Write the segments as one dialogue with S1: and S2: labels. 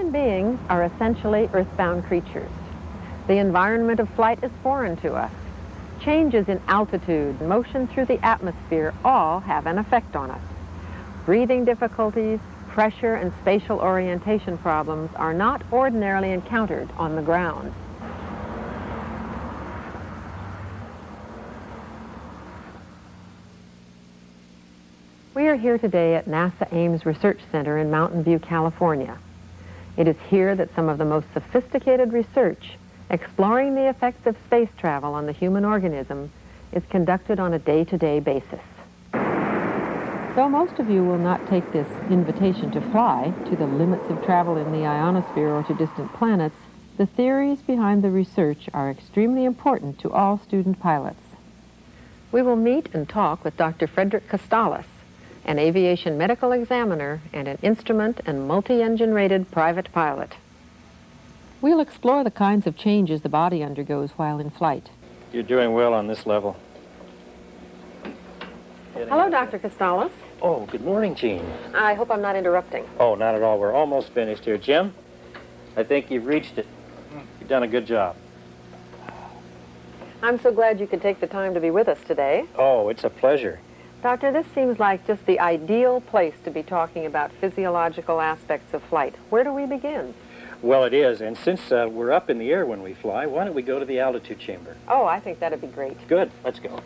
S1: Human beings are essentially earthbound creatures. The environment of flight is foreign to us. Changes in altitude, motion through the atmosphere all have an effect on us. Breathing difficulties, pressure, and spatial orientation problems are not ordinarily encountered on the ground. We are here today at NASA Ames Research Center in Mountain View, California. It is here that some of the most sophisticated research exploring the effects of space travel on the human organism is conducted on a day-to-day basis. Though most of you will not take this invitation to fly to the limits of travel in the ionosphere or to distant planets, the theories behind the research are extremely important to all student pilots. We will meet and talk with Dr. Frederick Kastalis, an aviation medical examiner and an instrument and multi-engine rated private pilot. We'll explore the kinds of changes the body undergoes while in flight.
S2: You're doing well on this level.
S1: Hello, Dr. Kastalis.
S2: Oh, good morning, Gene.
S1: I hope I'm not interrupting.
S2: Oh, not at all. We're almost finished here. Jim, I think you've reached it. You've done a good job.
S1: I'm so glad you could take the time to be with us today.
S2: Oh, it's a pleasure.
S1: Doctor, this seems like just the ideal place to be talking about physiological aspects of flight. Where do we begin?
S2: Well, it is, and since we're up in the air when we fly, why don't we go to the altitude chamber?
S1: Oh, I think that'd be great.
S2: Good. Let's go.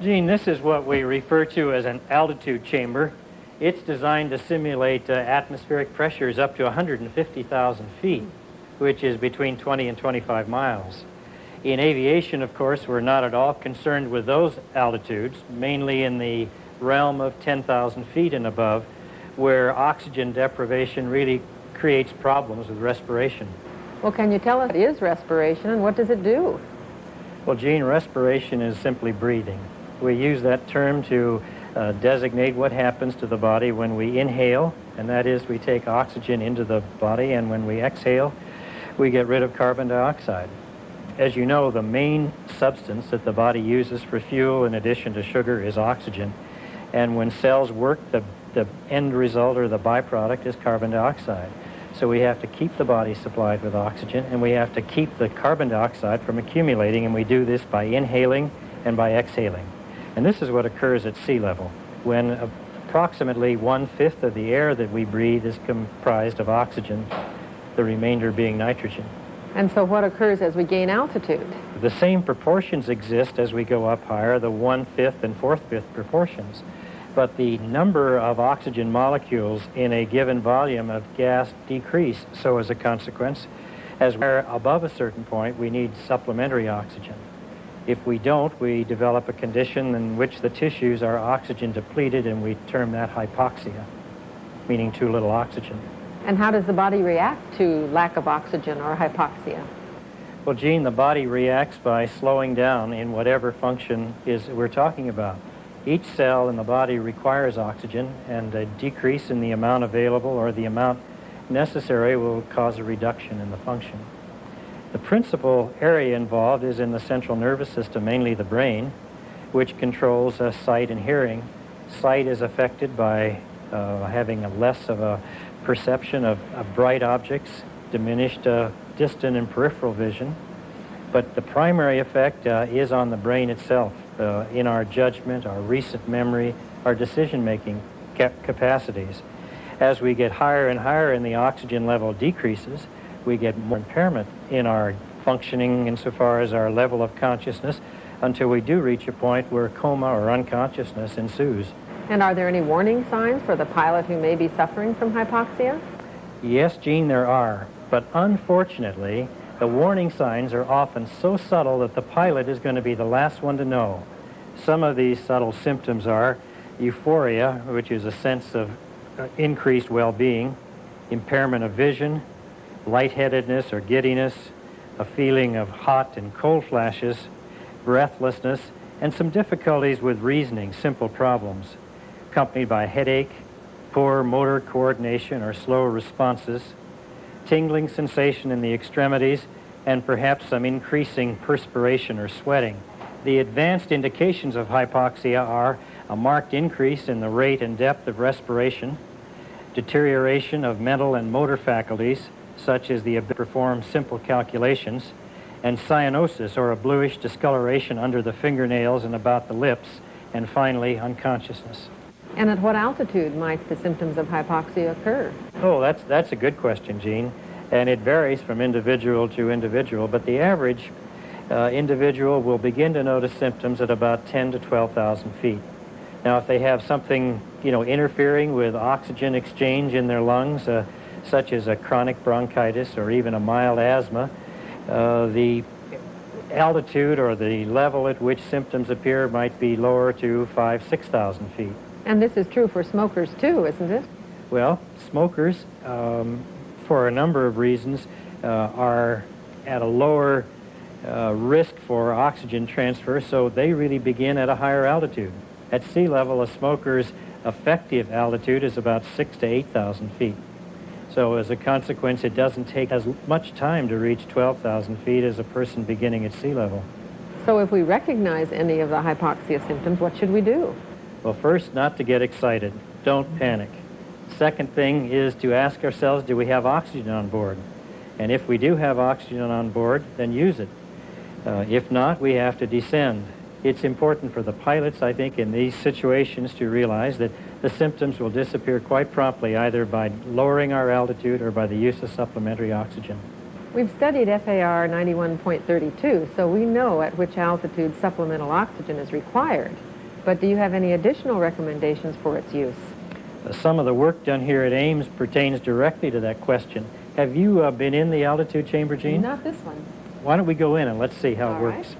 S2: Gene, this is what we refer to as an altitude chamber. It's designed to simulate atmospheric pressures up to 150,000 feet, which is between 20 and 25 miles. In aviation, of course, we're not at all concerned with those altitudes, mainly in the realm of 10,000 feet and above, where oxygen deprivation really creates problems with respiration.
S1: Well, can you tell us what is respiration and what does it do?
S2: Well, Gene, respiration is simply breathing. We use that term to designate what happens to the body when we inhale, and that is we take oxygen into the body, and when we exhale, we get rid of carbon dioxide. As you know, the main substance that the body uses for fuel in addition to sugar is oxygen. And when cells work, the end result or the byproduct is carbon dioxide. So we have to keep the body supplied with oxygen, and we have to keep the carbon dioxide from accumulating, and we do this by inhaling and by exhaling. And this is what occurs at sea level, when approximately 1/5 of the air that we breathe is comprised of oxygen, the remainder being nitrogen.
S1: And so what occurs as we gain altitude?
S2: The same proportions exist as we go up higher, the 1/5 and 4/5 proportions. But the number of oxygen molecules in a given volume of gas decrease. So as a consequence, as we're above a certain point, we need supplementary oxygen. If we don't, we develop a condition in which the tissues are oxygen depleted, and we term that hypoxia, meaning too little oxygen.
S1: And how does the body react to lack of oxygen or hypoxia?
S2: Well, Gene, the body reacts by slowing down in whatever function we're talking about. Each cell in the body requires oxygen, and a decrease in the amount available or the amount necessary will cause a reduction in the function. The principal area involved is in the central nervous system, mainly the brain, which controls sight and hearing. Sight is affected by having less of a perception of bright objects, diminished distant and peripheral vision. But the primary effect is on the brain itself, in our judgment, our recent memory, our decision-making capacities. As we get higher and higher and the oxygen level decreases, we get more impairment in our functioning insofar as our level of consciousness, until we do reach a point where coma or unconsciousness ensues.
S1: And are there any warning signs for the pilot who may be suffering from hypoxia?
S2: Yes, Gene, there are. But unfortunately, the warning signs are often so subtle that the pilot is going to be the last one to know. Some of these subtle symptoms are euphoria, which is a sense of increased well-being, impairment of vision, lightheadedness or giddiness, a feeling of hot and cold flashes, breathlessness, and some difficulties with reasoning, simple problems, accompanied by headache, poor motor coordination or slow responses, tingling sensation in the extremities, and perhaps some increasing perspiration or sweating. The advanced indications of hypoxia are a marked increase in the rate and depth of respiration, deterioration of mental and motor faculties, such as the ability to perform simple calculations, and cyanosis, or a bluish discoloration under the fingernails and about the lips, and finally, unconsciousness.
S1: And at what altitude might the symptoms of hypoxia occur?
S2: Oh, that's a good question, Jean, and it varies from individual to individual, but the average individual will begin to notice symptoms at about 10 to 12,000 feet. Now, if they have something, interfering with oxygen exchange in their lungs, such as a chronic bronchitis or even a mild asthma, the altitude or the level at which symptoms appear might be lower to 5,000 to 6,000 feet.
S1: And this is true for smokers too, isn't it?
S2: Well, smokers, for a number of reasons, are at a lower risk for oxygen transfer, so they really begin at a higher altitude. At sea level, a smoker's effective altitude is about 6,000 to 8,000 feet. So as a consequence, it doesn't take as much time to reach 12,000 feet as a person beginning at sea level.
S1: So if we recognize any of the hypoxia symptoms, what should we do?
S2: Well, first, not to get excited. Don't panic. Second thing is to ask ourselves, do we have oxygen on board? And if we do have oxygen on board, then use it. If not, we have to descend. It's important for the pilots, I think, in these situations to realize that the symptoms will disappear quite promptly, either by lowering our altitude or by the use of supplementary oxygen.
S1: We've studied FAR 91.32, so we know at which altitude supplemental oxygen is required. But do you have any additional recommendations for its use?
S2: Some of the work done here at Ames pertains directly to that question. Have you been in the altitude chamber, Jean?
S1: Not this one.
S2: Why don't we go in and let's see how it works.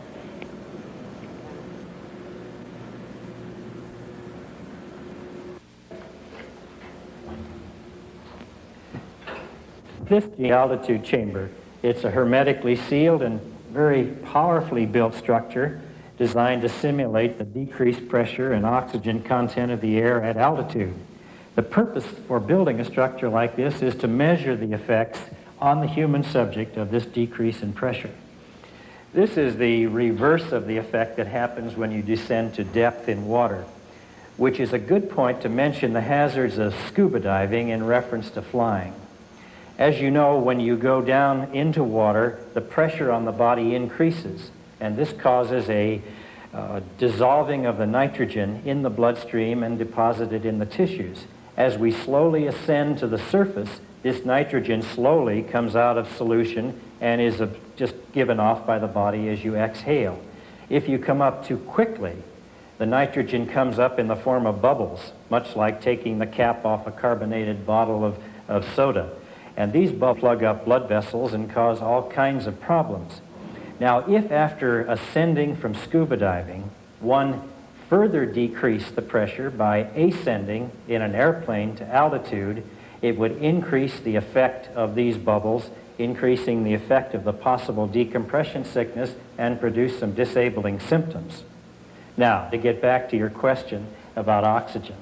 S2: This is the altitude chamber. It's a hermetically sealed and very powerfully built structure designed to simulate the decreased pressure and oxygen content of the air at altitude. The purpose for building a structure like this is to measure the effects on the human subject of this decrease in pressure. This is the reverse of the effect that happens when you descend to depth in water, which is a good point to mention the hazards of scuba diving in reference to flying. As you know, when you go down into water, the pressure on the body increases, and this causes a dissolving of the nitrogen in the bloodstream and deposited in the tissues. As we slowly ascend to the surface, this nitrogen slowly comes out of solution and is just given off by the body as you exhale. If you come up too quickly, the nitrogen comes up in the form of bubbles, much like taking the cap off a carbonated bottle of soda. And these bubbles plug up blood vessels and cause all kinds of problems. Now, if after ascending from scuba diving, one further decreased the pressure by ascending in an airplane to altitude, it would increase the effect of these bubbles, increasing the effect of the possible decompression sickness and produce some disabling symptoms. Now, to get back to your question about oxygen.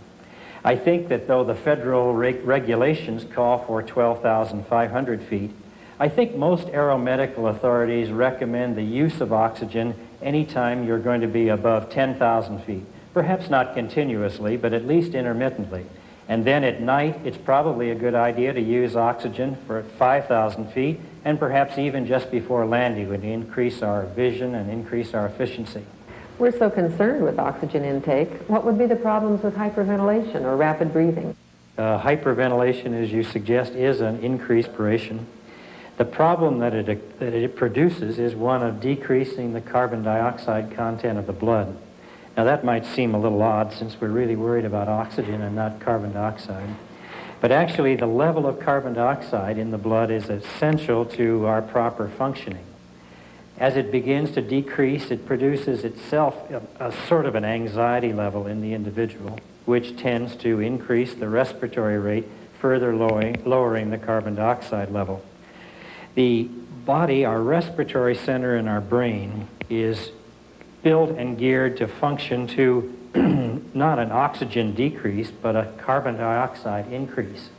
S2: I think that though the federal regulations call for 12,500 feet, I think most aeromedical authorities recommend the use of oxygen anytime you're going to be above 10,000 feet. Perhaps not continuously, but at least intermittently. And then at night, it's probably a good idea to use oxygen for 5,000 feet, and perhaps even just before landing would increase our vision and increase our efficiency.
S1: We're so concerned with oxygen intake. What would be the problems with hyperventilation or rapid breathing?
S2: Hyperventilation, as you suggest, is an increased respiration. The problem that it produces is one of decreasing the carbon dioxide content of the blood. Now that might seem a little odd since we're really worried about oxygen and not carbon dioxide. But actually the level of carbon dioxide in the blood is essential to our proper functioning. As it begins to decrease, it produces itself a sort of an anxiety level in the individual, which tends to increase the respiratory rate, further lowering the carbon dioxide level. The body, our respiratory center in our brain, is built and geared to function to not an oxygen decrease, but a carbon dioxide increase.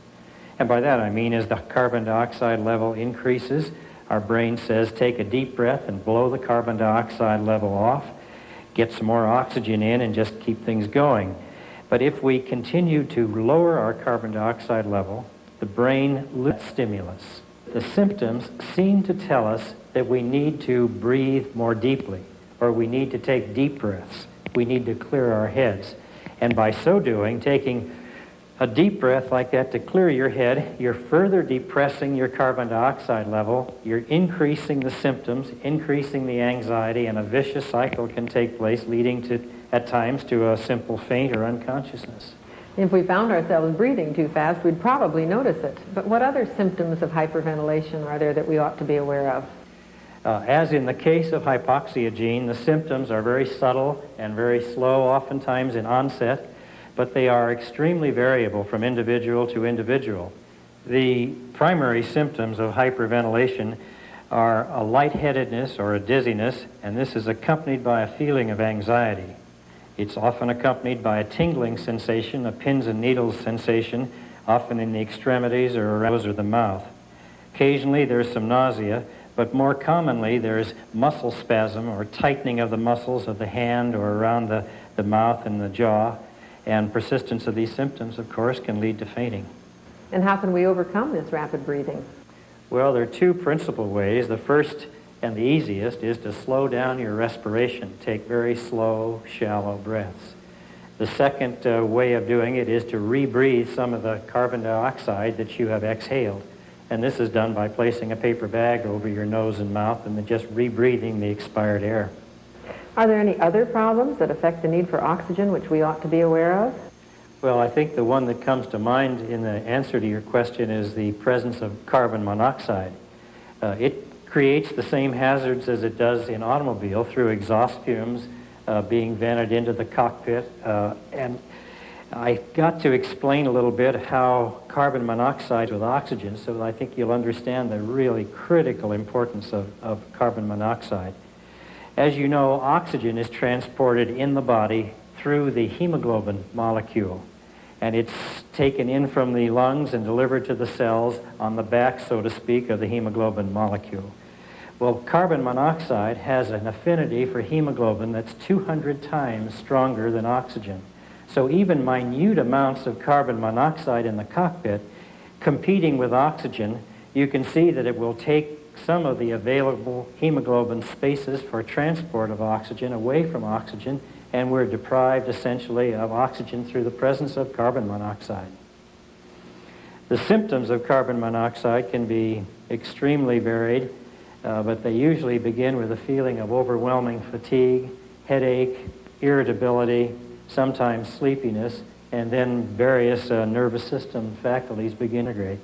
S2: And by that I mean as the carbon dioxide level increases, our brain says take a deep breath and blow the carbon dioxide level off. get some more oxygen in and just keep things going. But if we continue to lower our carbon dioxide level, the brain loses stimulus. The symptoms seem to tell us that we need to breathe more deeply, or we need to take deep breaths. We need to clear our heads. And by so doing, taking a deep breath like that to clear your head, you're further depressing your carbon dioxide level, you're increasing the symptoms, increasing the anxiety, and a vicious cycle can take place, leading to, at times, to a simple faint or unconsciousness.
S1: If we found ourselves breathing too fast, we'd probably notice it. But what other symptoms of hyperventilation are there that we ought to be aware of?
S2: As in the case of hypoxia, Gene, the symptoms are very subtle and very slow, oftentimes in onset, but they are extremely variable from individual to individual. The primary symptoms of hyperventilation are a lightheadedness or a dizziness, and this is accompanied by a feeling of anxiety. It's often accompanied by a tingling sensation, a pins and needles sensation, often in the extremities or around the mouth. Occasionally there's some nausea, but more commonly there's muscle spasm or tightening of the muscles of the hand or around the mouth and the jaw. And persistence of these symptoms, of course, can lead to fainting.
S1: And how can we overcome this rapid breathing?
S2: Well, there are two principal ways. The first and the easiest is to slow down your respiration. Take very slow, shallow breaths. The second way of doing it is to rebreathe some of the carbon dioxide that you have exhaled. And this is done by placing a paper bag over your nose and mouth and then just rebreathing the expired air.
S1: Are there any other problems that affect the need for oxygen which we ought to be aware of?
S2: Well, I think the one that comes to mind in the answer to your question is the presence of carbon monoxide. It creates the same hazards as it does in automobile through exhaust fumes being vented into the cockpit. And I got to explain a little bit how carbon monoxide with oxygen, so that I think you'll understand the really critical importance of carbon monoxide. As you know, oxygen is transported in the body through the hemoglobin molecule, and it's taken in from the lungs and delivered to the cells on the back, so to speak, of the hemoglobin molecule. Well, carbon monoxide has an affinity for hemoglobin that's 200 times stronger than oxygen. So even minute amounts of carbon monoxide in the cockpit competing with oxygen, you can see that it will take some of the available hemoglobin spaces for transport of oxygen away from oxygen, and we're deprived essentially of oxygen through the presence of carbon monoxide. The symptoms of carbon monoxide can be extremely varied, but they usually begin with a feeling of overwhelming fatigue, headache, irritability, sometimes sleepiness, and then various nervous system faculties begin to integrate.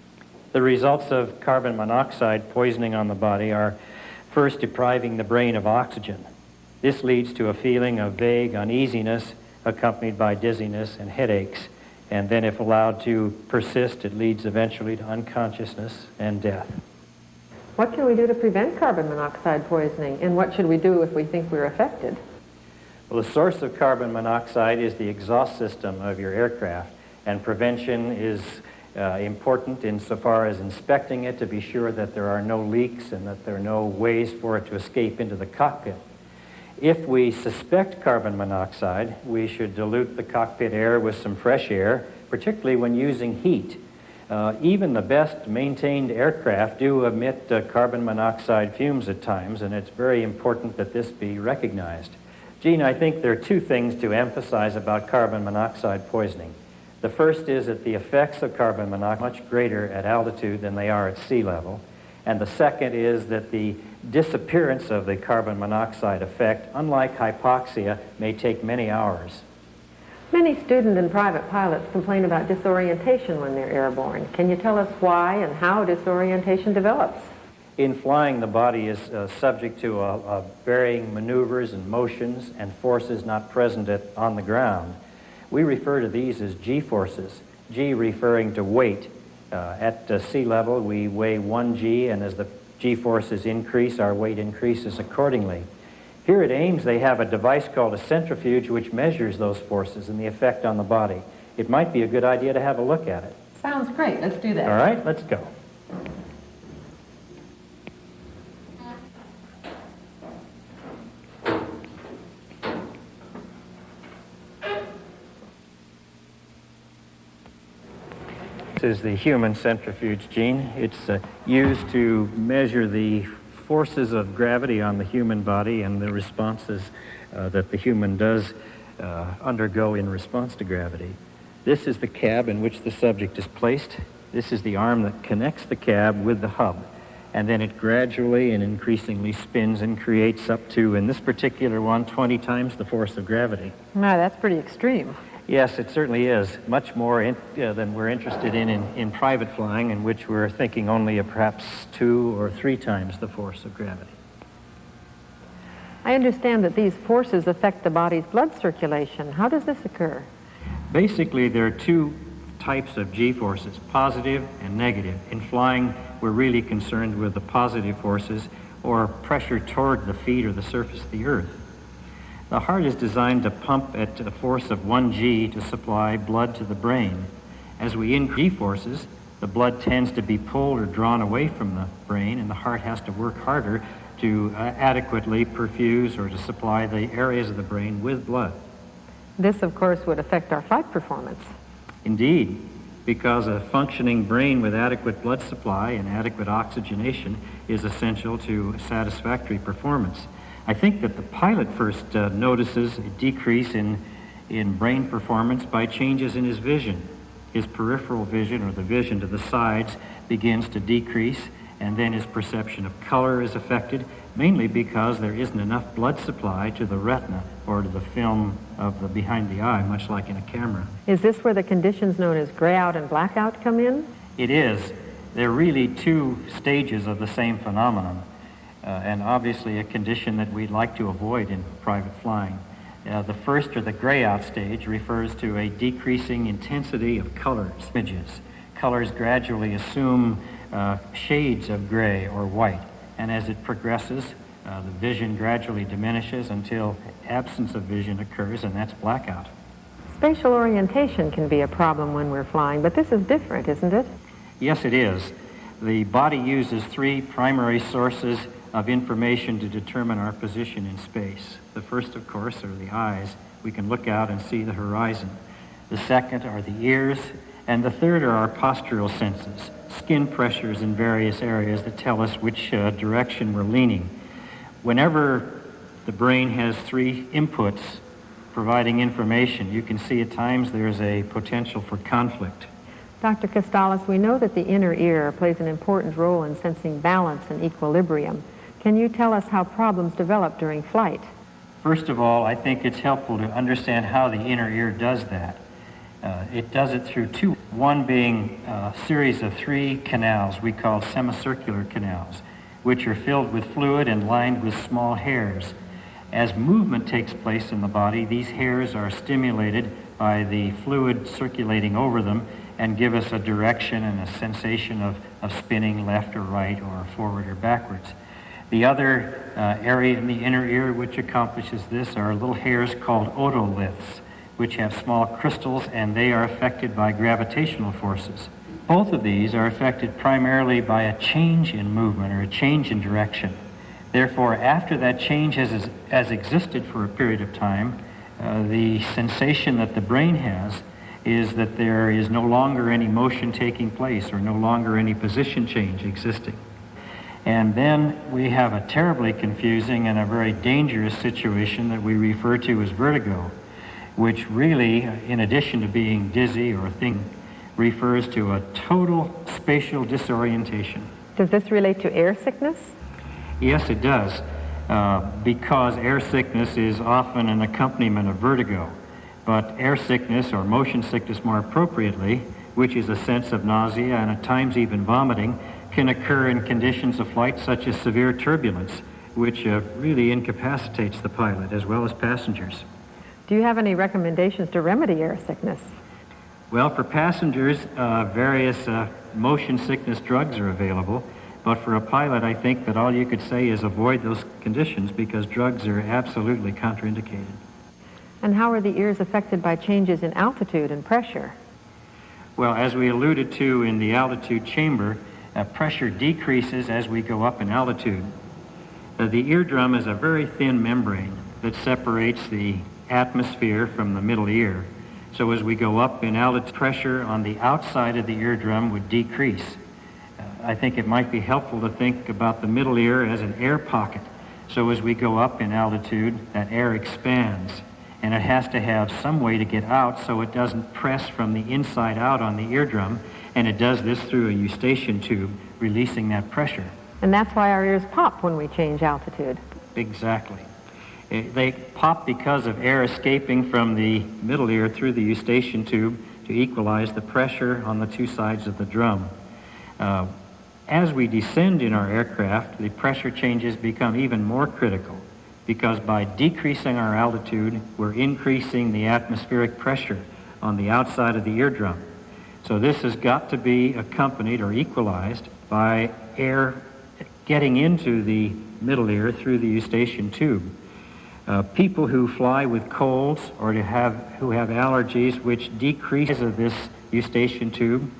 S2: The results of carbon monoxide poisoning on the body are first depriving the brain of oxygen. This leads to a feeling of vague uneasiness accompanied by dizziness and headaches. And then if allowed to persist, it leads eventually to unconsciousness and death.
S1: What can we do to prevent carbon monoxide poisoning? And what should we do if we think we're affected?
S2: Well, the source of carbon monoxide is the exhaust system of your aircraft. And prevention is important insofar as inspecting it to be sure that there are no leaks and that there are no ways for it to escape into the cockpit. If we suspect carbon monoxide, we should dilute the cockpit air with some fresh air, particularly when using heat. Even the best maintained aircraft do emit carbon monoxide fumes at times, and it's very important that this be recognized. Gene, I think there are two things to emphasize about carbon monoxide poisoning. The first is that the effects of carbon monoxide are much greater at altitude than they are at sea level. And the second is that the disappearance of the carbon monoxide effect, unlike hypoxia, may take many hours.
S1: Many student and private pilots complain about disorientation when they're airborne. Can you tell us why and how disorientation develops?
S2: In flying, the body is subject to varying maneuvers and motions and forces not present on the ground. We refer to these as G-forces, G referring to weight. At sea level, we weigh 1 G, and as the G-forces increase, our weight increases accordingly. Here at Ames, they have a device called a centrifuge which measures those forces and the effect on the body. It might be a good idea to have a look at it.
S1: Sounds great. Let's do that.
S2: All right, let's go. This is the human centrifuge, Gene. It's used to measure the forces of gravity on the human body and the responses that the human does undergo in response to gravity. This is the cab in which the subject is placed. This is the arm that connects the cab with the hub. And then it gradually and increasingly spins and creates up to, in this particular one, 20 times the force of gravity.
S1: Wow, that's pretty extreme.
S2: Yes, it certainly is. Much more than we're interested in private flying, in which we're thinking only of perhaps 2 or 3 times the force of gravity.
S1: I understand that these forces affect the body's blood circulation. How does this occur?
S2: Basically, there are 2 types of G-forces, positive and negative. In flying, we're really concerned with the positive forces, or pressure toward the feet or the surface of the earth. The heart is designed to pump at a force of 1 G to supply blood to the brain. As we increase G-forces, the blood tends to be pulled or drawn away from the brain, and the heart has to work harder to adequately perfuse or to supply the areas of the brain with blood.
S1: This, of course, would affect our flight performance.
S2: Indeed, because a functioning brain with adequate blood supply and adequate oxygenation is essential to satisfactory performance. I think that the pilot first notices a decrease in brain performance by changes in his vision. His peripheral vision, or the vision to the sides, begins to decrease, and then his perception of color is affected, mainly because there isn't enough blood supply to the retina or to the film of the behind the eye, much like in a camera.
S1: Is this where the conditions known as grayout and blackout come in?
S2: It is. They're really 2 stages of the same phenomenon. And obviously a condition that we'd like to avoid in private flying. The first, or the grayout stage, refers to a decreasing intensity of colors, images. Colors gradually assume shades of gray or white, and as it progresses, the vision gradually diminishes until absence of vision occurs, and that's blackout.
S1: Spatial orientation can be a problem when we're flying, but this is different, isn't it?
S2: Yes, it is. The body uses 3 primary sources of information to determine our position in space. The first, of course, are the eyes. We can look out and see the horizon. The second are the ears, and the third are our postural senses, skin pressures in various areas that tell us which direction we're leaning. Whenever the brain has 3 inputs providing information, you can see at times there's a potential for conflict.
S1: Dr. Costalis, we know that the inner ear plays an important role in sensing balance and equilibrium. Can you tell us how problems develop during flight?
S2: First of all, I think it's helpful to understand how the inner ear does that. It does it through 2, one being a series of 3 canals we call semicircular canals, which are filled with fluid and lined with small hairs. As movement takes place in the body, these hairs are stimulated by the fluid circulating over them and give us a direction and a sensation of spinning left or right or forward or backwards. The other area in the inner ear which accomplishes this are little hairs called otoliths, which have small crystals, and they are affected by gravitational forces. Both of these are affected primarily by a change in movement or a change in direction. Therefore, after that change has existed for a period of time, the sensation that the brain has is that there is no longer any motion taking place or no longer any position change existing. And then we have a terribly confusing and a very dangerous situation that we refer to as vertigo, which really, in addition to being dizzy or thinking, refers to a total spatial disorientation.
S1: Does this relate to air sickness?
S2: Yes, it does, because air sickness is often an accompaniment of vertigo. But air sickness, or motion sickness more appropriately, which is a sense of nausea and at times even vomiting, can occur in conditions of flight such as severe turbulence, which really incapacitates the pilot as well as passengers.
S1: Do you have any recommendations to remedy air sickness?
S2: Well, for passengers, various motion sickness drugs are available, but for a pilot, I think that all you could say is avoid those conditions because drugs are absolutely contraindicated.
S1: And how are the ears affected by changes in altitude and pressure?
S2: Well, as we alluded to in the altitude chamber, pressure decreases as we go up in altitude. The eardrum is a very thin membrane that separates the atmosphere from the middle ear. So as we go up in altitude, pressure on the outside of the eardrum would decrease. I think it might be helpful to think about the middle ear as an air pocket. So as we go up in altitude, that air expands, and it has to have some way to get out so it doesn't press from the inside out on the eardrum, and it does this through a eustachian tube, releasing that pressure.
S1: And that's why our ears pop when we change altitude.
S2: Exactly. They pop because of air escaping from the middle ear through the eustachian tube to equalize the pressure on the two sides of the drum. As we descend in our aircraft, the pressure changes become even more critical because by decreasing our altitude, we're increasing the atmospheric pressure on the outside of the eardrum. So this has got to be accompanied or equalized by air getting into the middle ear through the eustachian tube. People who fly with colds or who have allergies which decrease of this eustachian tube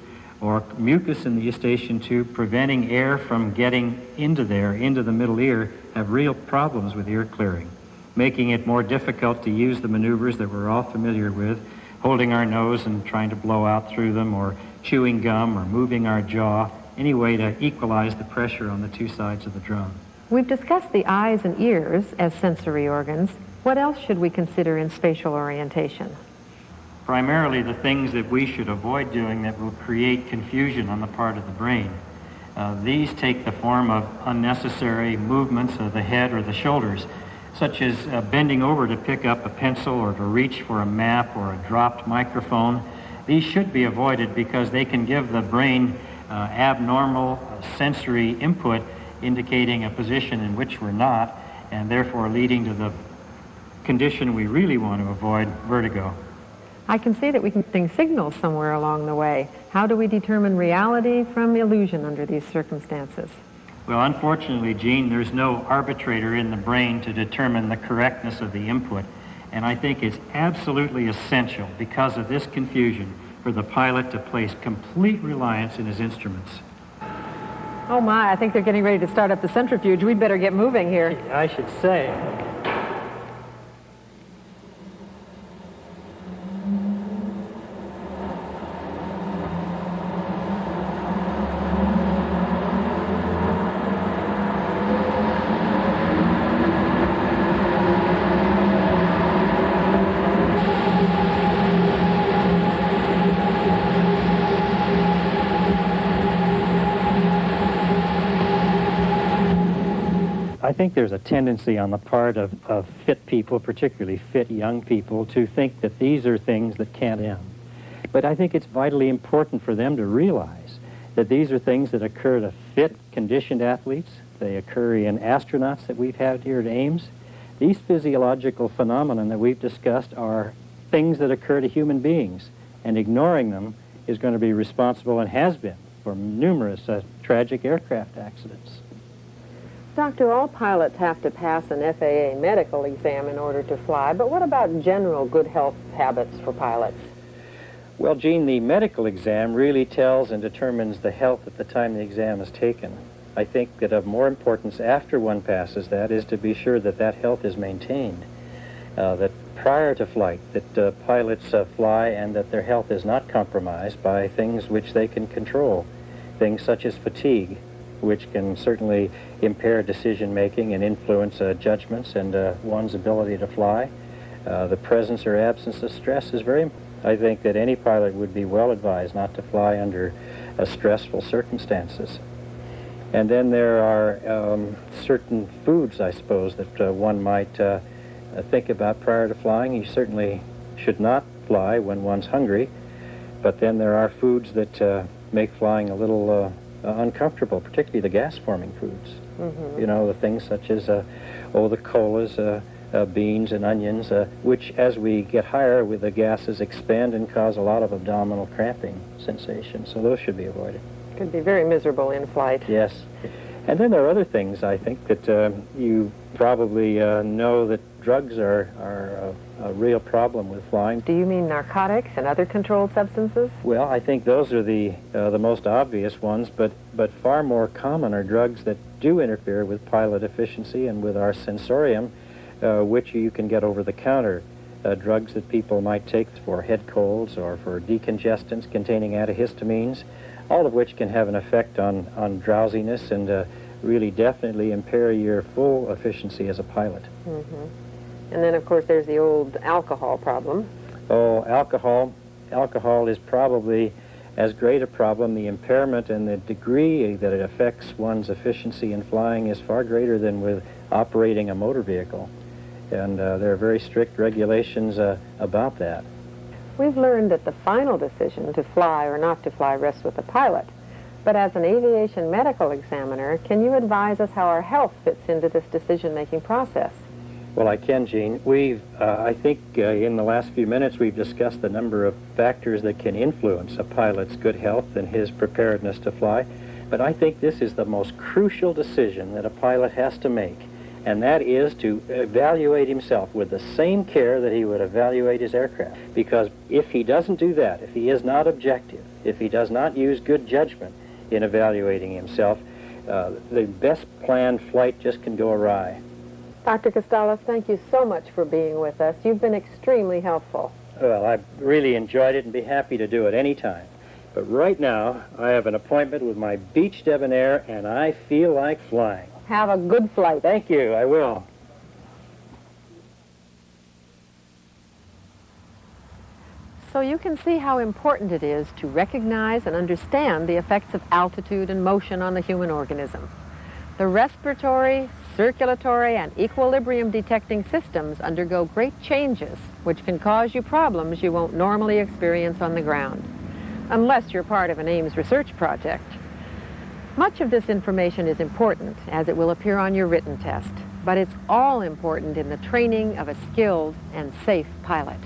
S2: or mucus in the eustachian tube preventing air from getting into the middle ear have real problems with ear clearing, making it more difficult to use the maneuvers that we're all familiar with, holding our nose and trying to blow out through them, or chewing gum or moving our jaw, any way to equalize the pressure on the two sides of the drum.
S1: We've discussed the eyes and ears as sensory organs. What else should we consider in spatial orientation?
S2: Primarily the things that we should avoid doing that will create confusion on the part of the brain. These take the form of unnecessary movements of the head or the shoulders, such as bending over to pick up a pencil or to reach for a map or a dropped microphone. These should be avoided because they can give the brain abnormal sensory input indicating a position in which we're not, and therefore leading to the condition we really want to avoid, vertigo.
S1: I can see that we can sing signals somewhere along the way. How do we determine reality from illusion under these circumstances?
S2: Well, unfortunately, Gene, there's no arbitrator in the brain to determine the correctness of the input, and I think it's absolutely essential because of this confusion for the pilot to place complete reliance in his instruments.
S1: Oh my, I think they're getting ready to start up the centrifuge. We'd better get moving here.
S2: I should say. I think there's a tendency on the part of fit people, particularly fit young people, to think that these are things that can't end. But I think it's vitally important for them to realize that these are things that occur to fit, conditioned athletes. They occur in astronauts that we've had here at Ames. These physiological phenomena that we've discussed are things that occur to human beings, and ignoring them is going to be responsible, and has been, for numerous tragic aircraft accidents.
S1: Doctor, all pilots have to pass an FAA medical exam in order to fly, but what about general good health habits for pilots?
S2: Well, Gene, the medical exam really tells and determines the health at the time the exam is taken. I think that of more importance after one passes that is to be sure that that health is maintained, that prior to flight, that pilots fly and that their health is not compromised by things which they can control, things such as fatigue, which can certainly impair decision-making and influence judgments and one's ability to fly. The presence or absence of stress is very important. I think that any pilot would be well advised not to fly under stressful circumstances. And then there are certain foods, I suppose, that one might think about prior to flying. You certainly should not fly when one's hungry, but then there are foods that make flying a little uncomfortable, particularly the gas-forming foods. Mm-hmm. You know, the things such as, the colas, beans and onions, which as we get higher, with the gases expand and cause a lot of abdominal cramping sensation. So those should be avoided.
S1: Could be very miserable in flight.
S2: Yes. And then there are other things, I think, that you probably know that drugs are a real problem with flying.
S1: Do you mean narcotics and other controlled substances?
S2: Well, I think those are the most obvious ones, but far more common are drugs that do interfere with pilot efficiency and with our sensorium, which you can get over the counter. drugs that people might take for head colds or for decongestants containing antihistamines, all of which can have an effect on drowsiness and really definitely impair your full efficiency as a pilot.
S1: And then, of course, there's the old alcohol problem.
S2: Oh, alcohol is probably as great a problem. The impairment and the degree that it affects one's efficiency in flying is far greater than with operating a motor vehicle. And there are very strict regulations about that.
S1: We've learned that the final decision to fly or not to fly rests with the pilot. But as an aviation medical examiner, can you advise us how our health fits into this decision-making process?
S2: Well, I can, Gene. I think in the last few minutes we've discussed the number of factors that can influence a pilot's good health and his preparedness to fly. But I think this is the most crucial decision that a pilot has to make, and that is to evaluate himself with the same care that he would evaluate his aircraft. Because if he doesn't do that, if he is not objective, if he does not use good judgment in evaluating himself, the best planned flight just can go awry.
S1: Dr. Costellos, thank you so much for being with us. You've been extremely helpful.
S2: Well, I really enjoyed it and be happy to do it any time. But right now, I have an appointment with my beach debonair, and I feel like flying.
S1: Have a good flight.
S2: Thank you, I will.
S1: So you can see how important it is to recognize and understand the effects of altitude and motion on the human organism. The respiratory, circulatory, and equilibrium detecting systems undergo great changes, which can cause you problems you won't normally experience on the ground, unless you're part of an Ames research project. Much of this information is important, as it will appear on your written test, but it's all important in the training of a skilled and safe pilot.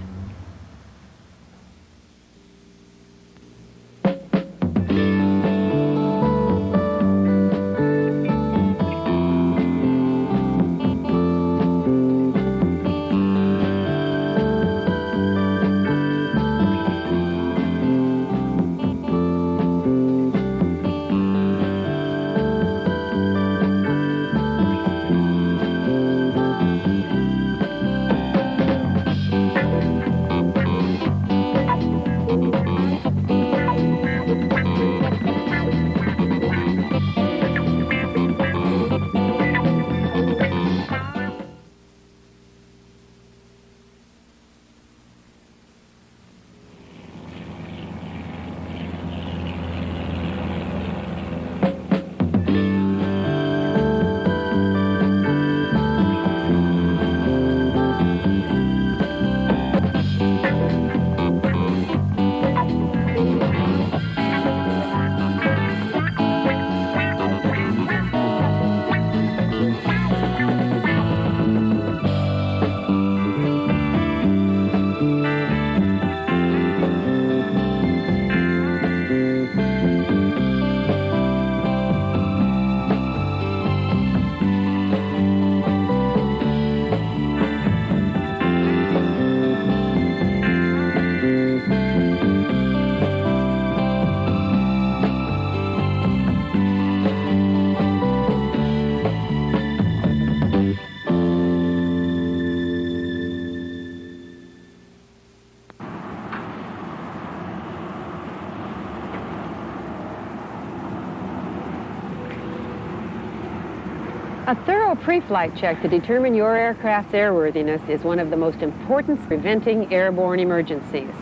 S1: A thorough pre-flight check to determine your aircraft's airworthiness is one of the most important preventing airborne emergencies.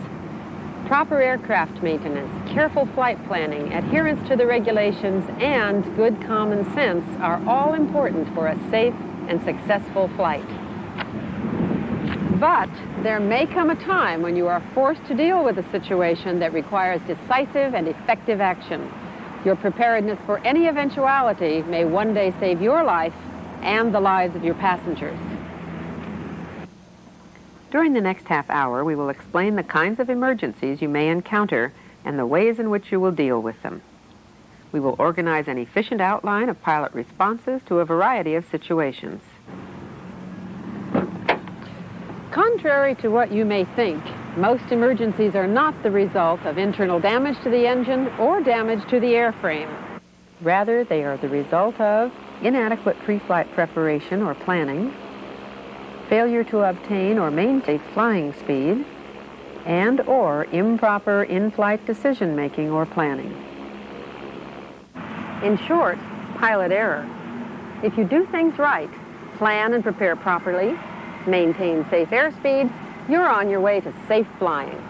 S1: Proper aircraft maintenance, careful flight planning, adherence to the regulations, and good common sense are all important for a safe and successful flight. But there may come a time when you are forced to deal with a situation that requires decisive and effective action. Your preparedness for any eventuality may one day save your life and the lives of your passengers. During the next half hour, we will explain the kinds of emergencies you may encounter and the ways in which you will deal with them. We will organize an efficient outline of pilot responses to a variety of situations. Contrary to what you may think, most emergencies are not the result of internal damage to the engine or damage to the airframe. Rather, they are the result of inadequate pre-flight preparation or planning, failure to obtain or maintain flying speed, and or improper in-flight decision-making or planning. In short, pilot error. If you do things right, plan and prepare properly, maintain safe airspeed, you're on your way to safe flying.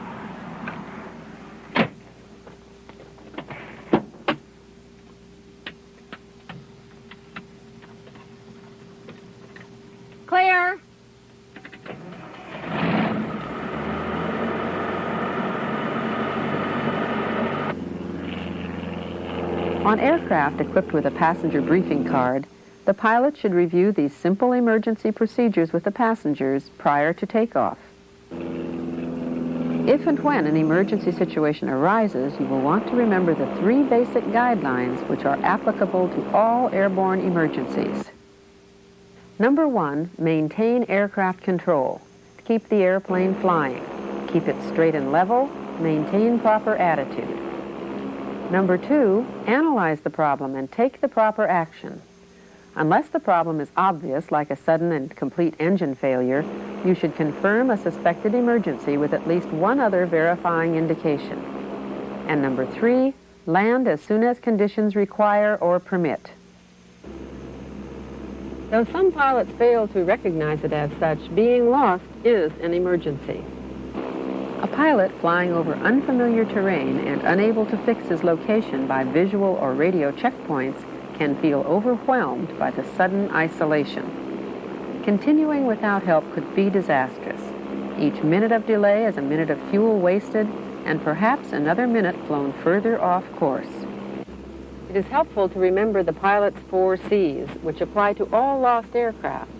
S1: Clear. On aircraft equipped with a passenger briefing card, the pilot should review these simple emergency procedures with the passengers prior to takeoff. If and when an emergency situation arises, you will want to remember the 3 basic guidelines which are applicable to all airborne emergencies. Number 1, maintain aircraft control. Keep the airplane flying. Keep it straight and level. Maintain proper attitude. Number 2, analyze the problem and take the proper action. Unless the problem is obvious, like a sudden and complete engine failure, you should confirm a suspected emergency with at least one other verifying indication. And number 3, land as soon as conditions require or permit. Though some pilots fail to recognize it as such, being lost is an emergency. A pilot flying over unfamiliar terrain and unable to fix his location by visual or radio checkpoints can feel overwhelmed by the sudden isolation. Continuing without help could be disastrous. Each minute of delay is a minute of fuel wasted and perhaps another minute flown further off course. It is helpful to remember the pilot's 4 C's, which apply to all lost aircraft.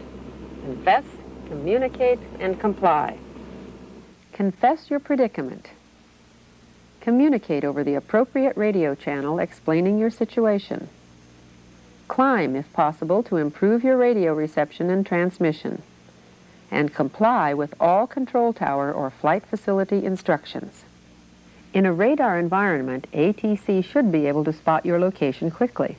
S1: Confess, communicate, and comply. Confess your predicament. Communicate over the appropriate radio channel explaining your situation. Climb, if possible, to improve your radio reception and transmission. And comply with all control tower or flight facility instructions. In a radar environment, ATC should be able to spot your location quickly.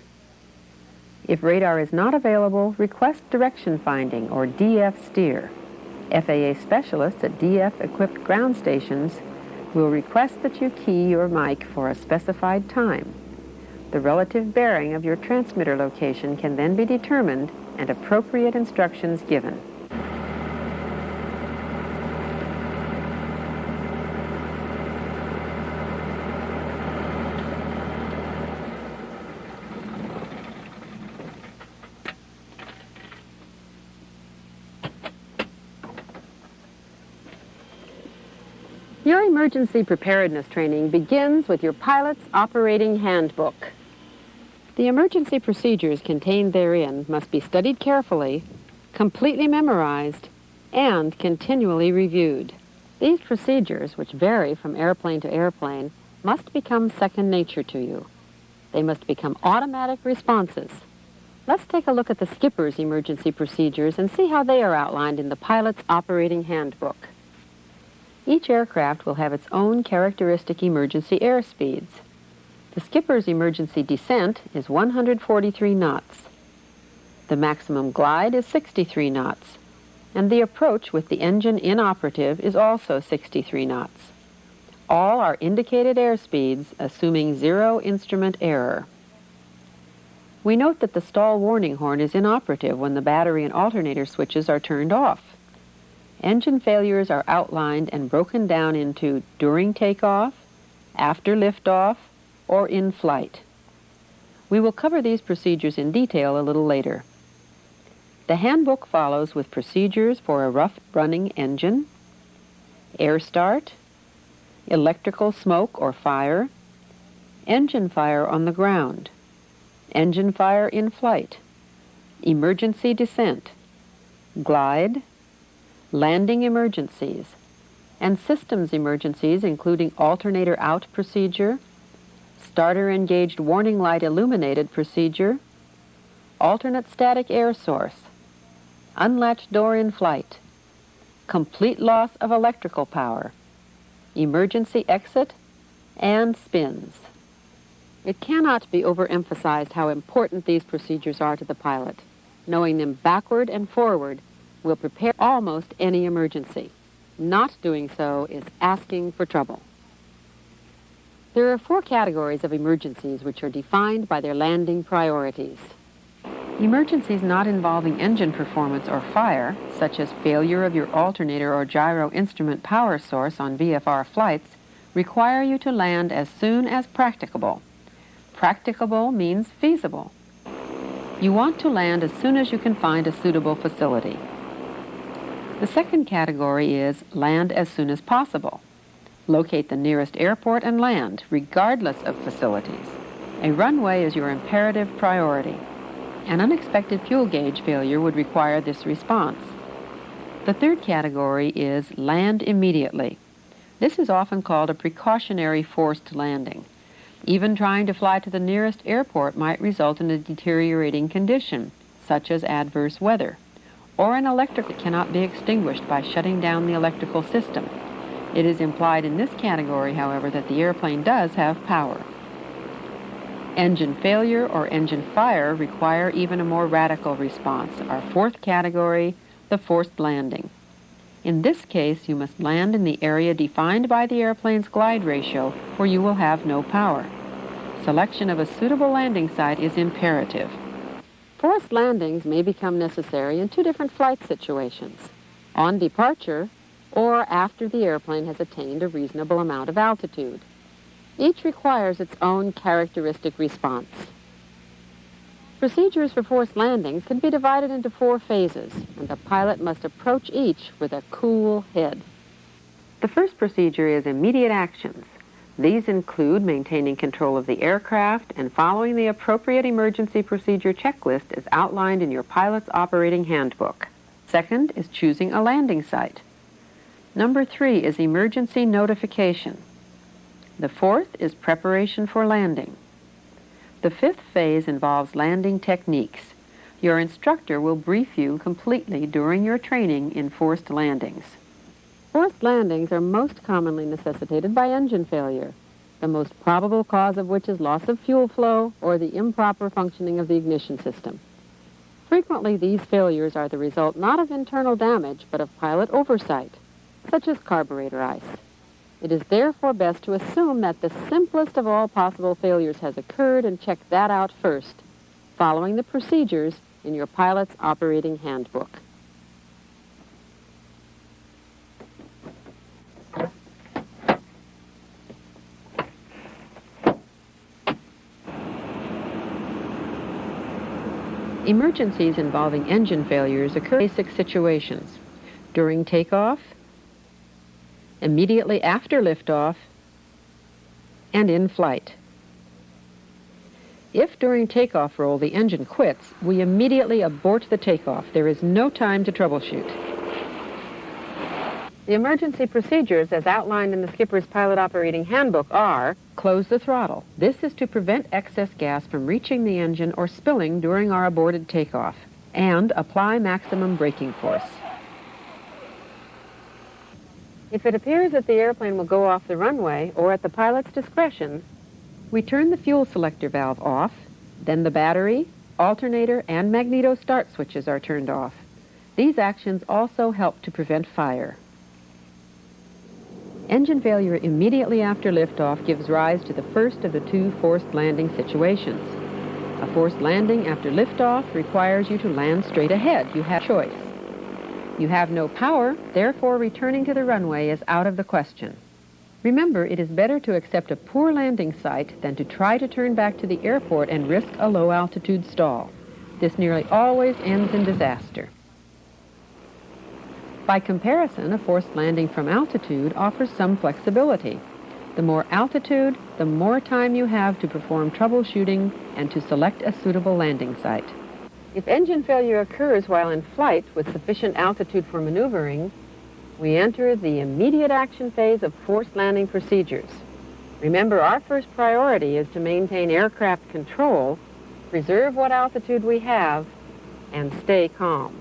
S1: If radar is not available, request direction finding or DF steer. FAA specialists at DF-equipped ground stations will request that you key your mic for a specified time. The relative bearing of your transmitter location can then be determined and appropriate instructions given. Your emergency preparedness training begins with your pilot's operating handbook. The emergency procedures contained therein must be studied carefully, completely memorized, and continually reviewed. These procedures, which vary from airplane to airplane, must become second nature to you. They must become automatic responses. Let's take a look at the skipper's emergency procedures and see how they are outlined in the pilot's operating handbook. Each aircraft will have its own characteristic emergency airspeeds. The skipper's emergency descent is 143 knots. The maximum glide is 63 knots, and the approach with the engine inoperative is also 63 knots. All are indicated airspeeds, assuming 0 instrument error. We note that the stall warning horn is inoperative when the battery and alternator switches are turned off. Engine failures are outlined and broken down into during takeoff, after liftoff, or in flight. We will cover these procedures in detail a little later. The handbook follows with procedures for a rough running engine, air start, electrical smoke or fire, engine fire on the ground, engine fire in flight, emergency descent, glide, landing emergencies, and systems emergencies including alternator out procedure, starter engaged warning light illuminated procedure, alternate static air source, unlatched door in flight, complete loss of electrical power, emergency exit, and spins. It cannot be overemphasized how important these procedures are to the pilot. Knowing them backward and forward will prepare almost any emergency. Not doing so is asking for trouble. There are 4 categories of emergencies which are defined by their landing priorities. Emergencies not involving engine performance or fire, such as failure of your alternator or gyro instrument power source on VFR flights, require you to land as soon as practicable. Practicable means feasible. You want to land as soon as you can find a suitable facility. The second category is land as soon as possible. Locate the nearest airport and land, regardless of facilities. A runway is your imperative priority. An unexpected fuel gauge failure would require this response. The third category is land immediately. This is often called a precautionary forced landing. Even trying to fly to the nearest airport might result in a deteriorating condition, such as adverse weather, or an electric that cannot be extinguished by shutting down the electrical system. It is implied in this category, however, that the airplane does have power. Engine failure or engine fire require even a more radical response. Our fourth category, the forced landing. In this case, you must land in the area defined by the airplane's glide ratio, where you will have no power. Selection of a suitable landing site is imperative. Forced landings may become necessary in 2 different flight situations: on departure or after the airplane has attained a reasonable amount of altitude. Each requires its own characteristic response. Procedures for forced landings can be divided into 4 phases, and the pilot must approach each with a cool head. The first procedure is immediate actions. These include maintaining control of the aircraft and following the appropriate emergency procedure checklist as outlined in your pilot's operating handbook. Second is choosing a landing site. Number 3 is emergency notification. The fourth is preparation for landing. The fifth phase involves landing techniques. Your instructor will brief you completely during your training in forced landings. Forced landings are most commonly necessitated by engine failure, the most probable cause of which is loss of fuel flow or the improper functioning of the ignition system. Frequently, these failures are the result not of internal damage, but of pilot oversight, such as carburetor ice. It is therefore best to assume that the simplest of all possible failures has occurred and check that out first, following the procedures in your pilot's operating handbook. Emergencies involving engine failures occur in basic situations: during takeoff, immediately after liftoff, and in flight. If during takeoff roll the engine quits, we immediately abort the takeoff. There is no time to troubleshoot. The emergency procedures as outlined in the skipper's pilot operating handbook are: close the throttle. This is to prevent excess gas from reaching the engine or spilling during our aborted takeoff, and apply maximum braking force. If it appears that the airplane will go off the runway or at the pilot's discretion, we turn the fuel selector valve off, then the battery, alternator, and magneto start switches are turned off. These actions also help to prevent fire. Engine failure immediately after liftoff gives rise to the first of the 2 forced landing situations. A forced landing after liftoff requires you to land straight ahead. You have choice. You have no power, therefore returning to the runway is out of the question. Remember, it is better to accept a poor landing site than to try to turn back to the airport and risk a low-altitude stall. This nearly always ends in disaster. By comparison, a forced landing from altitude offers some flexibility. The more altitude, the more time you have to perform troubleshooting and to select a suitable landing site. If engine failure occurs while in flight with sufficient altitude for maneuvering, we enter the immediate action phase of forced landing procedures. Remember, our first priority is to maintain aircraft control, preserve what altitude we have, and stay calm.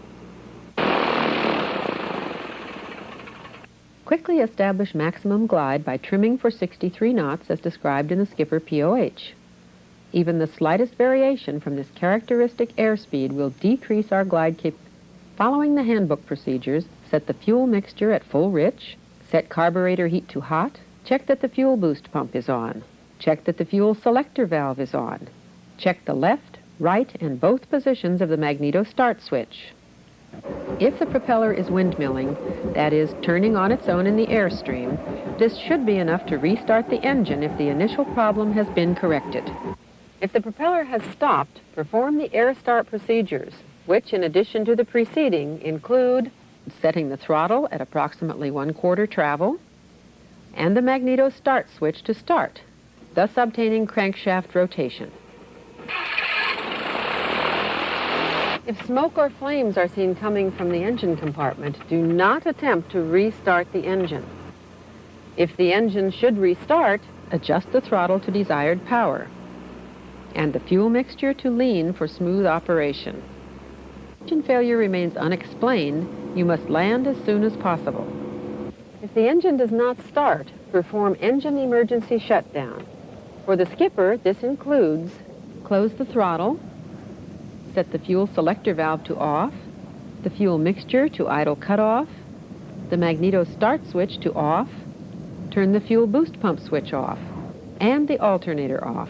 S1: Quickly establish maximum glide by trimming for 63 knots as described in the skipper POH. Even the slightest variation from this characteristic airspeed will decrease our glide Following the handbook procedures, set the fuel mixture at full rich, set carburetor heat to hot, check that the fuel boost pump is on, check that the fuel selector valve is on, check the left, right, and both positions of the magneto start switch. If the propeller is windmilling, that is, turning on its own in the airstream, this should be enough to restart the engine if the initial problem has been corrected. If the propeller has stopped, perform the air start procedures, which, in addition to the preceding, include setting the throttle at approximately 1/4 travel, and the magneto start switch to start, thus obtaining crankshaft rotation. If smoke or flames are seen coming from the engine compartment, do not attempt to restart the engine. If the engine should restart, adjust the throttle to desired power and the fuel mixture to lean for smooth operation. If engine failure remains unexplained, you must land as soon as possible. If the engine does not start, perform engine emergency shutdown. For the skipper, this includes close the throttle, set the fuel selector valve to off, the fuel mixture to idle cutoff, the magneto start switch to off, turn the fuel boost pump switch off, and the alternator off.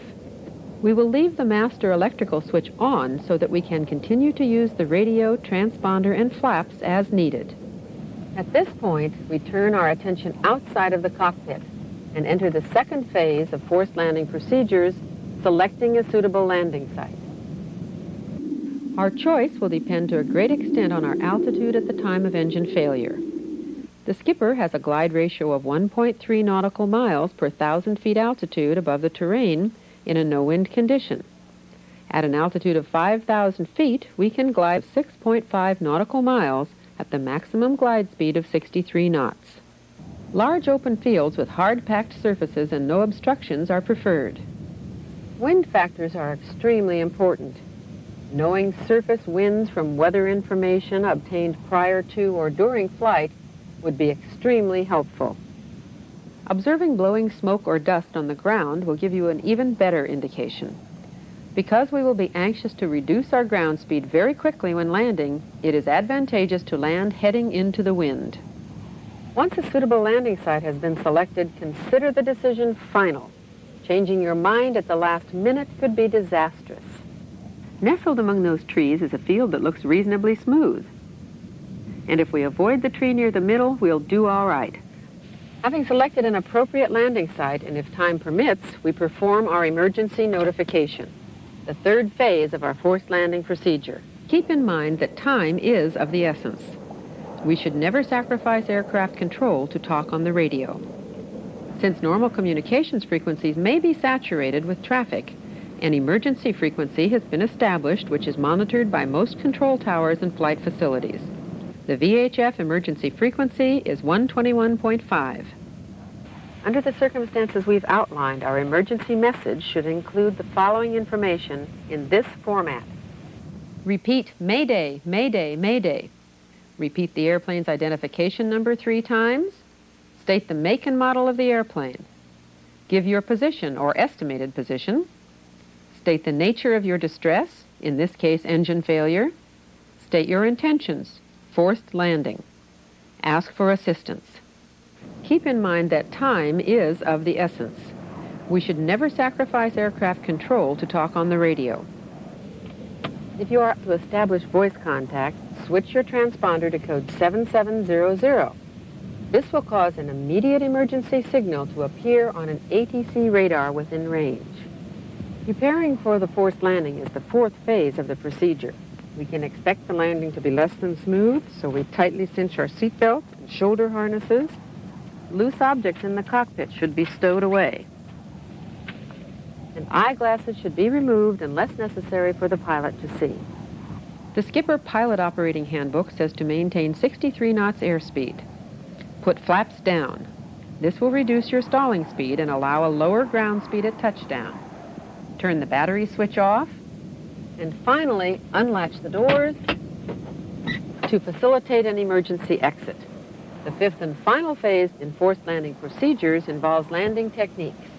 S1: We will leave the master electrical switch on so that we can continue to use the radio, transponder, and flaps as needed. At this point, we turn our attention outside of the cockpit and enter the second phase of forced landing procedures, selecting a suitable landing site. Our choice will depend to a great extent on our altitude at the time of engine failure. The skipper has a glide ratio of 1.3 nautical miles per 1,000 feet altitude above the terrain in a no-wind condition. At an altitude of 5,000 feet, we can glide 6.5 nautical miles at the maximum glide speed of 63 knots. Large open fields with hard-packed surfaces and no obstructions are preferred. Wind factors are extremely important. Knowing surface winds from weather information obtained prior to or during flight would be extremely helpful. Observing blowing smoke or dust on the ground will give you an even better indication. Because we will be anxious to reduce our ground speed very quickly when landing, it is advantageous to land heading into the wind. Once a suitable landing site has been selected, consider the decision final. Changing your mind at the last minute could be disastrous. Nestled among those trees is a field that looks reasonably smooth. And if we avoid the tree near the middle, we'll do all right. Having selected an appropriate landing site, and if time permits, we perform our emergency notification, the third phase of our forced landing procedure. Keep in mind that time is of the essence. We should never sacrifice aircraft control to talk on the radio. Since normal communications frequencies may be saturated with traffic, an emergency frequency has been established which is monitored by most control towers and flight facilities. The VHF emergency frequency is 121.5. Under the circumstances we've outlined, our emergency message should include the following information in this format. Repeat Mayday, Mayday, Mayday. Repeat the airplane's identification number 3 times. State the make and model of the airplane. Give your position or estimated position. State the nature of your distress, in this case engine failure. State your intentions, forced landing. Ask for assistance. Keep in mind that time is of the essence. We should never sacrifice aircraft control to talk on the radio. If you are to establish voice contact, switch your transponder to code 7700. This will cause an immediate emergency signal to appear on an ATC radar within range. Preparing for the forced landing is the fourth phase of the procedure. We can expect the landing to be less than smooth, so we tightly cinch our seatbelts and shoulder harnesses. Loose objects in the cockpit should be stowed away. And eyeglasses should be removed unless necessary for the pilot to see. The Skipper Pilot Operating Handbook says to maintain 63 knots airspeed. Put flaps down. This will reduce your stalling speed and allow a lower ground speed at touchdown. Turn the battery switch off. And finally, unlatch the doors to facilitate an emergency exit. The fifth and final phase in forced landing procedures involves landing techniques.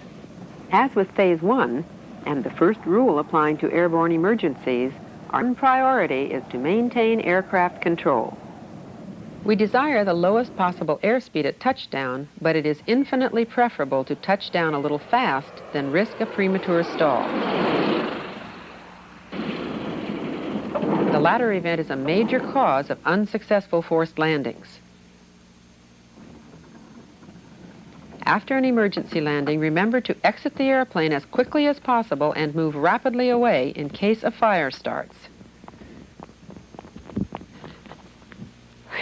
S1: As with Phase 1, and the first rule applying to airborne emergencies, Our priority is to maintain aircraft control. We desire the lowest possible airspeed at touchdown, but it is infinitely preferable to touch down a little fast than risk a premature stall. The latter event is a major cause of unsuccessful forced landings. After an emergency landing, remember to exit the airplane as quickly as possible and move rapidly away in case a fire starts.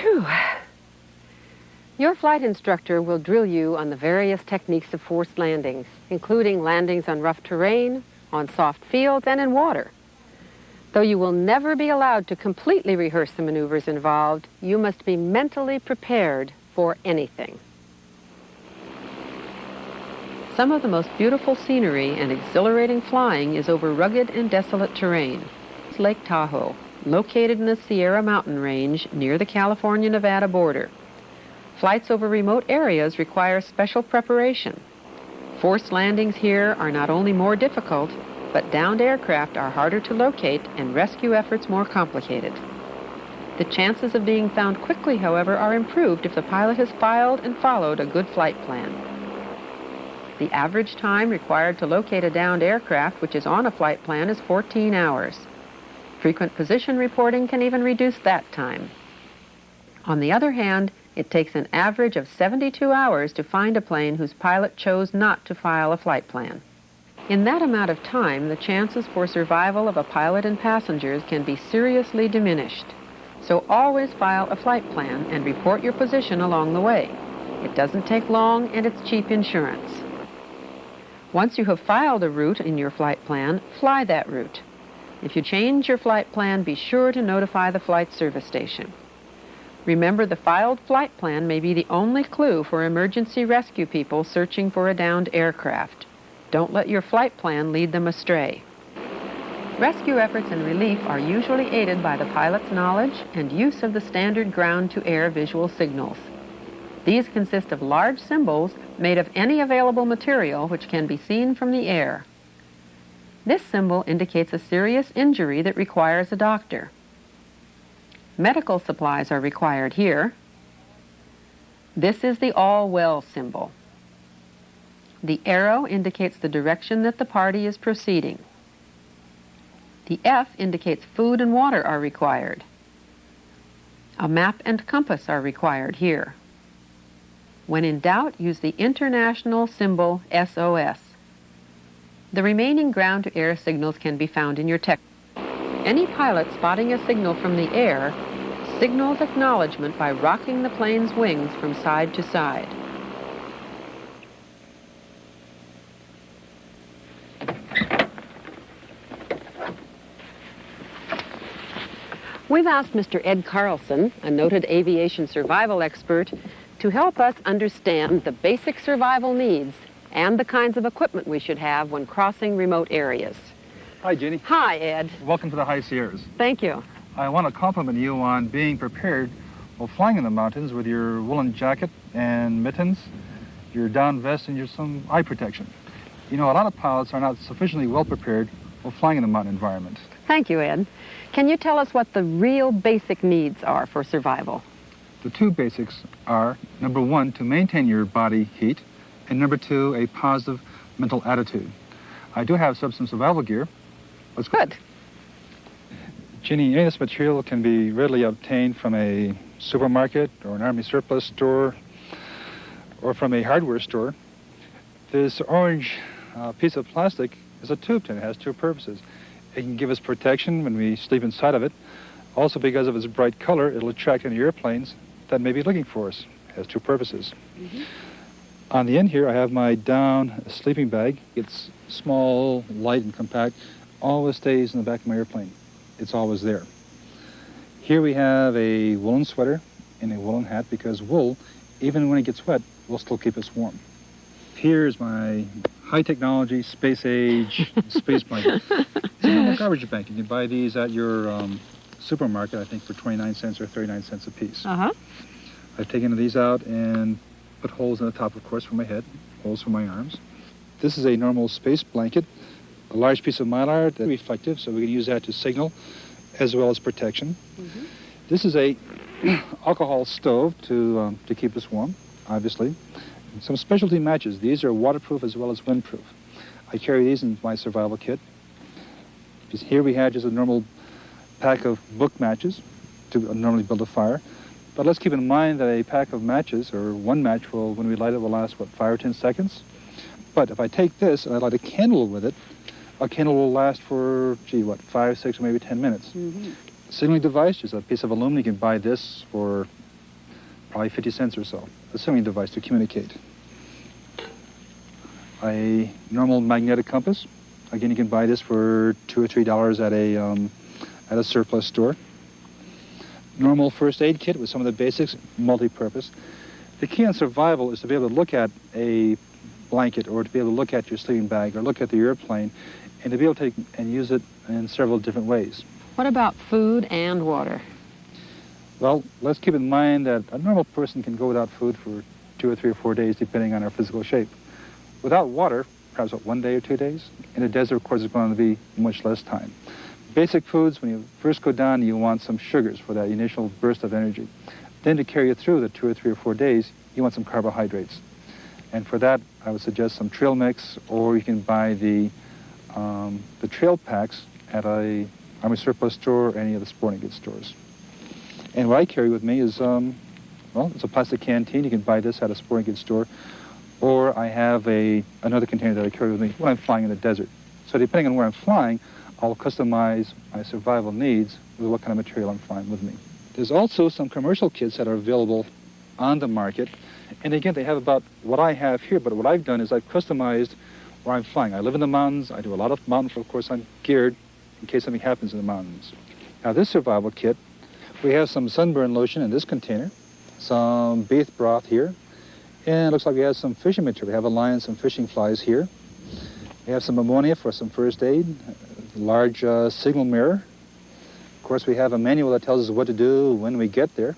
S1: Whew. Your flight instructor will drill you on the various techniques of forced landings, including landings on rough terrain, on soft fields, and in water. Though you will never be allowed to completely rehearse the maneuvers involved, you must be mentally prepared for anything. Some of the most beautiful scenery and exhilarating flying is over rugged and desolate terrain. Lake Tahoe, located in the Sierra Mountain Range near the California-Nevada border. Flights over remote areas require special preparation. Forced landings here are not only more difficult, but downed aircraft are harder to locate and rescue efforts more complicated. The chances of being found quickly, however, are improved if the pilot has filed and followed a good flight plan. The average time required to locate a downed aircraft which is on a flight plan is 14 hours. Frequent position reporting can even reduce that time. On the other hand, it takes an average of 72 hours to find a plane whose pilot chose not to file a flight plan. In that amount of time, the chances for survival of a pilot and passengers can be seriously diminished. So always file a flight plan and report your position along the way. It doesn't take long and it's cheap insurance. Once you have filed a route in your flight plan, fly that route. If you change your flight plan, be sure to notify the flight service station. Remember, the filed flight plan may be the only clue for emergency rescue people searching for a downed aircraft. Don't let your flight plan lead them astray. Rescue efforts and relief are usually aided by the pilot's knowledge and use of the standard ground-to-air visual signals. These consist of large symbols made of any available material which can be seen from the air. This symbol indicates a serious injury that requires a doctor. Medical supplies are required here. This is the all well symbol. The arrow indicates the direction that the party is proceeding. The F indicates food and water are required. A map and compass are required here. When in doubt, use the international symbol SOS. The remaining ground-to-air signals can be found in your text. Any pilot spotting a signal from the air signals acknowledgement by rocking the plane's wings from side to side. We've asked Mr. Ed Carlson, a noted aviation survival expert, to help us understand the basic survival needs and the kinds of equipment we should have when crossing remote areas.
S3: Hi, Jenny.
S1: Hi, Ed.
S3: Welcome to the High Sierras.
S1: Thank you.
S3: I want to compliment you on being prepared while flying in the mountains with your woolen jacket and mittens, your down vest, and some eye protection. You know, a lot of pilots are not sufficiently well prepared while flying in the mountain environment.
S1: Thank you, Ed. Can you tell us what the real basic needs are for survival?
S3: The two basics are, number one, to maintain your body heat, and number two, a positive mental attitude. I do have some survival gear. Let's go.
S1: Good.
S3: Ginny, any of this material can be readily obtained from a supermarket or an Army surplus store or from a hardware store. This orange piece of plastic is a tube tin. It has two purposes. It can give us protection when we sleep inside of it. Also, because of its bright color, it'll attract any airplanes that may be looking for us. It has two purposes. Mm-hmm. On the end here, I have my down sleeping bag. It's small, light, and compact. Always stays in the back of my airplane. It's always there. Here we have a woolen sweater and a woolen hat because wool, even when it gets wet, will still keep us warm. Here's my high technology, space age, space blanket. It's a normal garbage bag. You can buy these at your supermarket, I think, for 29 cents or 39 cents a piece.
S1: Uh-huh.
S3: I've taken these out and put holes in the top, of course, for my head, holes for my arms. This is a normal space blanket, a large piece of mylar that's reflective, so we can use that to signal as well as protection. This is a alcohol stove to keep us warm, obviously. Some specialty matches. These are waterproof as well as windproof. I carry these in my survival kit. Just here we have just a normal pack of book matches to normally build a fire. But let's keep in mind that a pack of matches, or one match, will, when we light it, will last, what, 5 or 10 seconds? But if I take this and I light a candle with it, a candle will last for, 5, 6, or maybe 10 minutes. Signaling device is a piece of aluminum. You can buy this for probably 50 cents or so. A signaling device to communicate. A normal magnetic compass. Again, you can buy this for $2 or $3 at a surplus store. Normal first aid kit with some of the basics, multi-purpose. The key on survival is to be able to look at a blanket, or to be able to look at your sleeping bag, or look at the airplane, and to be able to take and use it in several different ways.
S1: What about food and water?
S3: Well, let's keep in mind that a normal person can go without food for 2 or 3 or 4 days, depending on our physical shape. Without water, perhaps 1 day or 2 days. In the desert, of course, it's going to be much less time. Basic foods, when you first go down, you want some sugars for that initial burst of energy. Then to carry you through the 2 or 3 or 4 days, you want some carbohydrates. And for that, I would suggest some trail mix, or you can buy the trail packs at a Army surplus store or any of the sporting goods stores. And what I carry with me is, it's a plastic canteen. You can buy this at a sporting goods store. Or I have another container that I carry with me when I'm flying in the desert. So depending on where I'm flying, I'll customize my survival needs with what kind of material I'm flying with me. There's also some commercial kits that are available on the market. And again, they have about what I have here, but what I've done is I've customized where I'm flying. I live in the mountains. I do a lot of mountain, of course, I'm geared in case something happens in the mountains. Now, this survival kit, we have some sunburn lotion in this container, some beef broth here, and it looks like we have some fishing material. We have a line and some fishing flies here. We have some ammonia for some first aid, a large signal mirror. Of course, we have a manual that tells us what to do when we get there.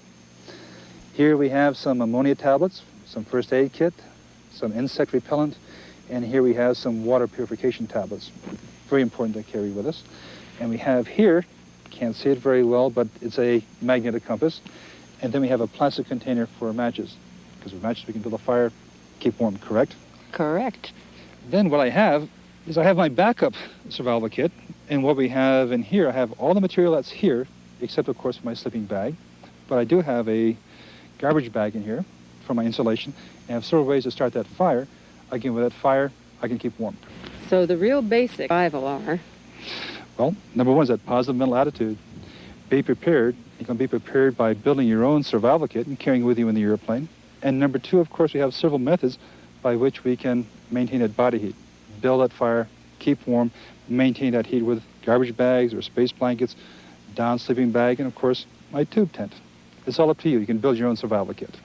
S3: Here we have some ammonia tablets, some first aid kit, some insect repellent, and here we have some water purification tablets. Very important to carry with us. And we have here, can't see it very well, but it's a magnetic compass. And then we have a plastic container for matches, because with matches we can build a fire, keep warm, correct?
S1: Correct.
S3: Then what I have is I have my backup survival kit, and what we have in here, I have all the material that's here, except of course my sleeping bag, but I do have a garbage bag in here for my insulation, and I have several ways to start that fire. Again, with that fire, I can keep warm.
S1: So the real basic survival are?
S3: Well, number one is that positive mental attitude. Be prepared. You can be prepared by building your own survival kit and carrying it with you in the airplane. And number two, of course, we have several methods by which we can maintain that body heat. Build that fire, keep warm, maintain that heat with garbage bags or space blankets, down sleeping bag, and of course, my tube tent. It's all up to you. You can build your own survival kit.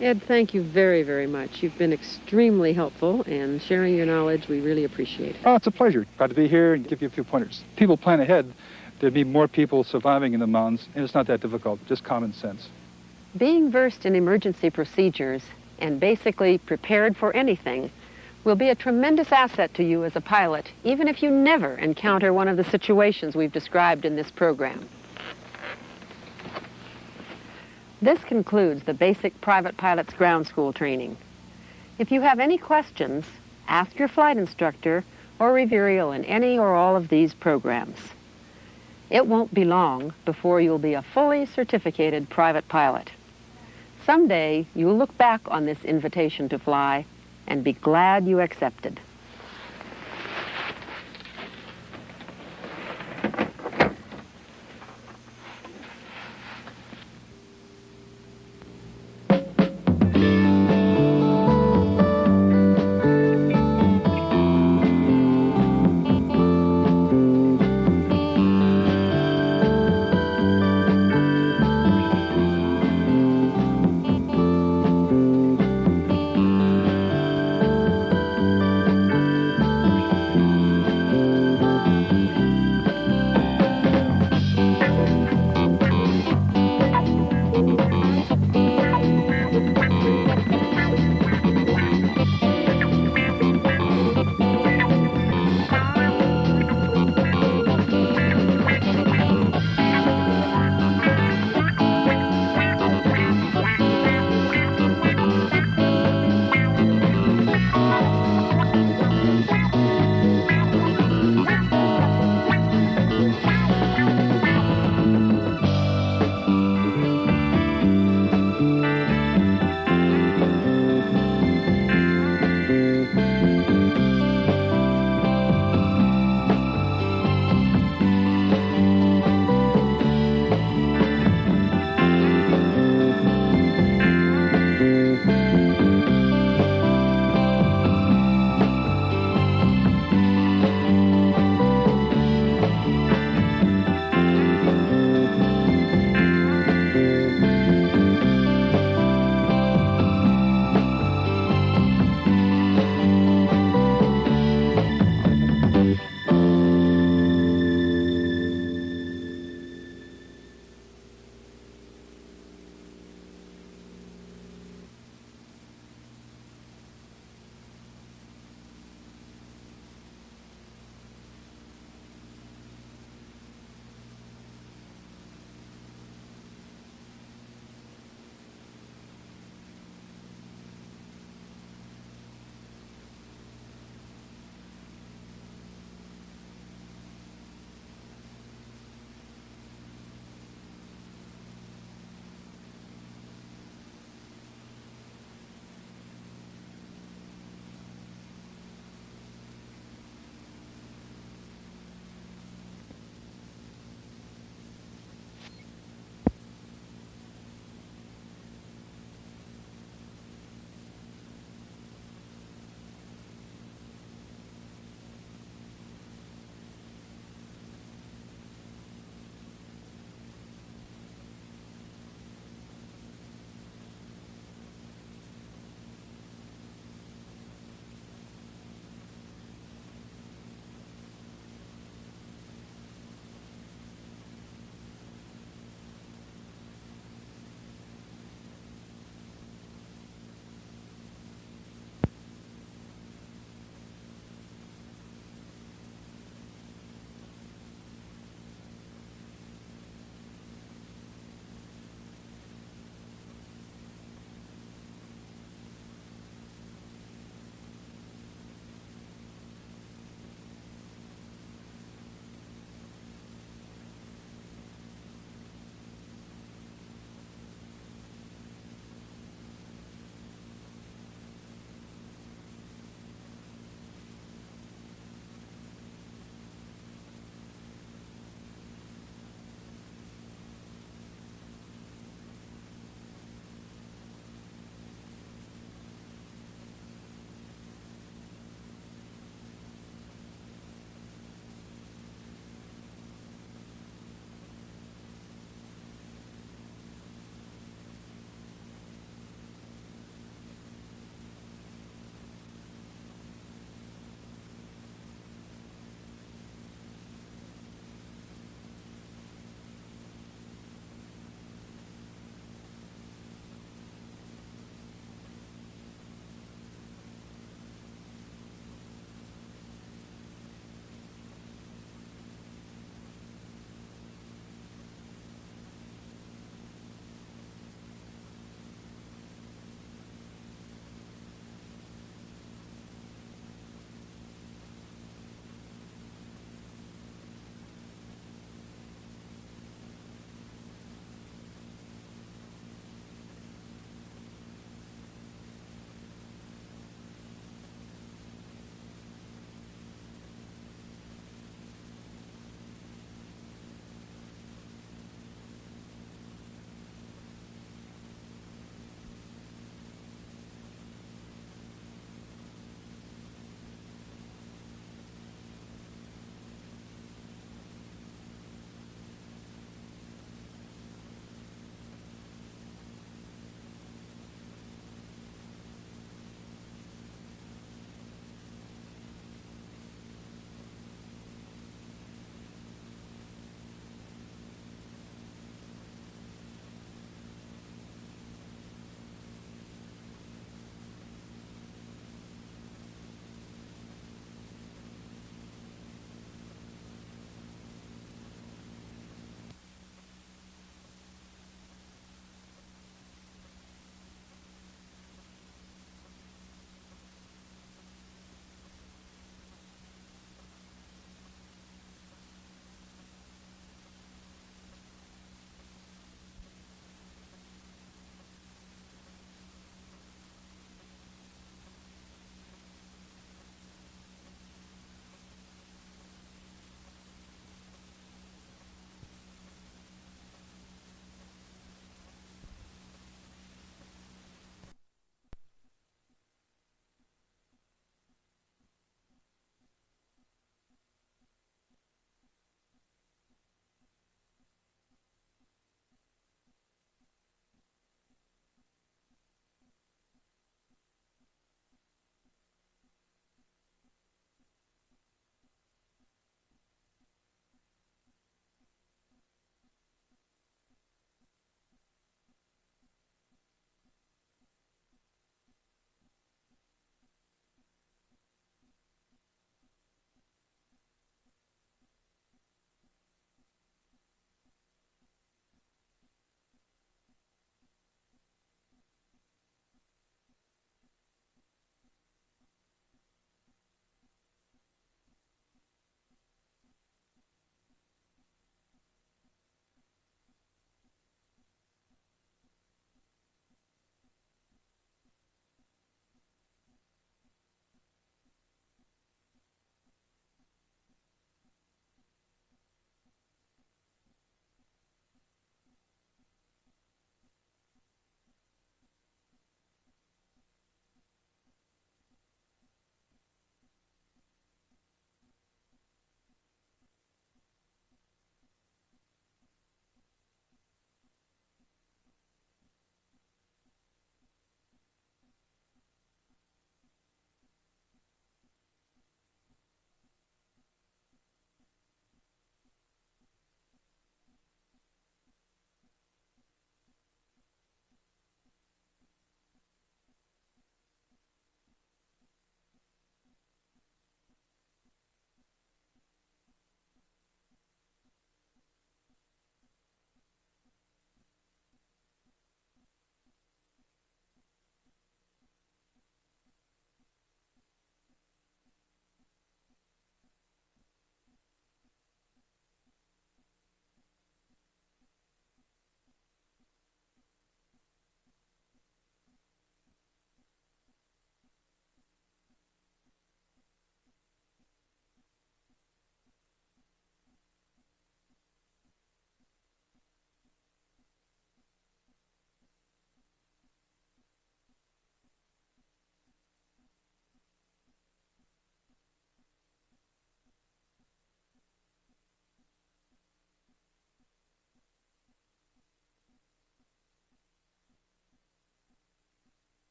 S1: Ed, thank you very, very much. You've been extremely helpful, and sharing your knowledge, we really appreciate it.
S3: Oh, it's a pleasure. Glad to be here and give you a few pointers. People plan ahead. There'd be more people surviving in the mountains, and it's not that difficult, just common sense.
S1: Being versed in emergency procedures and basically prepared for anything will be a tremendous asset to you as a pilot, even if you never encounter one of the situations we've described in this program. This concludes the basic private pilot's ground school training. If you have any questions, ask your flight instructor or reveal in any or all of these programs. It won't be long before you'll be a fully certificated private pilot. Someday, you'll look back on this invitation to fly and be glad you accepted.